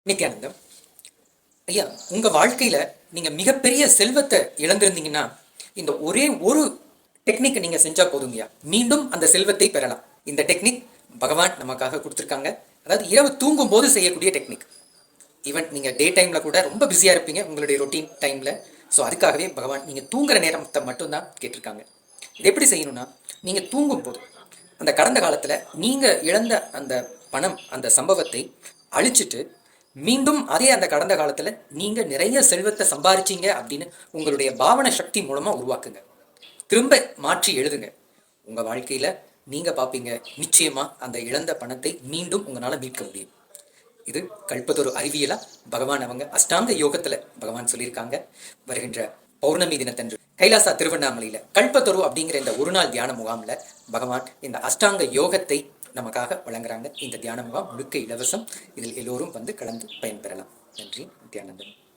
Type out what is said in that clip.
நித்யானந்தம் ஐயா, உங்க வாழ்க்கையில நீங்க மிகப்பெரிய செல்வத்தை இழந்திருந்தீங்கன்னா இந்த ஒரே ஒரு டெக்னிக் நீங்க செஞ்சா போதுங்கய்யா, மீண்டும் அந்த செல்வத்தை பெறலாம். இந்த டெக்னிக் பகவான் நமக்காக கொடுத்துருக்காங்க. அதாவது இரவு தூங்கும் போது செய்யக்கூடிய டெக்னிக். ஈவன் நீங்க டே டைம்ல கூட ரொம்ப பிஸியா இருப்பீங்க உங்களுடைய ரொட்டீன் டைம்ல. ஸோ அதுக்காகவே பகவான் நீங்க தூங்குற நேரத்தை மட்டும்தான் கேட்டிருக்காங்க. இது எப்படி செய்யணும்னா, நீங்க தூங்கும் போது அந்த கடந்த காலத்துல நீங்க இழந்த அந்த பணம், அந்த சம்பவத்தை அழிச்சிட்டு மீண்டும் அதே அந்த கடந்த காலத்துல நீங்க நிறைய செல்வத்தை சம்பாரிச்சீங்க அப்படின்னு உங்களுடைய பாவன சக்தி மூலமா உருவாக்குங்க. திரும்ப மாற்றி எழுதுங்க. உங்க வாழ்க்கையில நீங்க பாப்பீங்க, நிச்சயமா அந்த இழந்த பணத்தை மீண்டும் உங்களால மீட்க முடியும். இது கல்பத்தொரு அறிவியலா பகவான் அவங்க அஷ்டாங்க யோகத்துல பகவான் சொல்லியிருக்காங்க. வருகின்ற பௌர்ணமி தினத்தன்று கைலாசா திருவண்ணாமலையில கல்பத்தொரு அப்படிங்கிற இந்த ஒரு நாள் தியான முகாம்ல பகவான் இந்த அஷ்டாங்க யோகத்தை நமக்காக வழங்குறாங்க. இந்த தியான முகாம் முழுக்க இலவசம். இதில் எல்லோரும் வந்து கலந்து பயன்பெறலாம். நன்றி. நித்யானந்தன்.